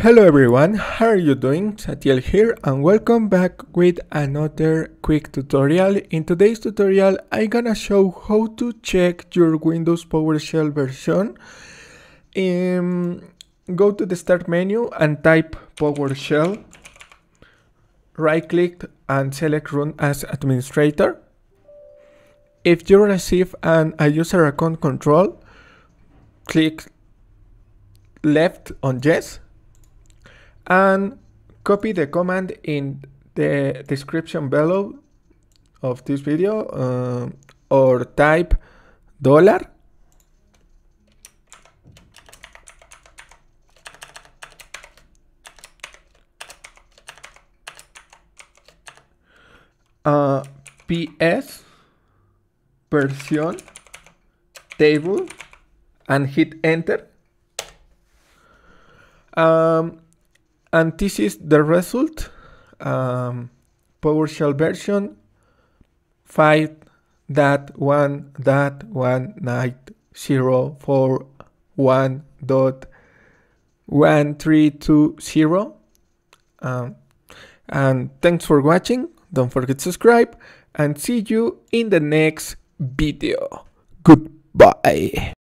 Hello everyone, how are you doing? Satiel here and welcome back with another quick tutorial. In today's tutorial I'm gonna show how to check your Windows PowerShell version. Go to the start menu and type PowerShell. Right click and select run as administrator. If you receive a user account control, click left on yes. And copy the command in the description below of this video or type $. PSversionTable and hit enter. And this is the result. PowerShell version 5.1.9041.1320. And thanks for watching. Don't forget to subscribe and see you in the next video. Goodbye.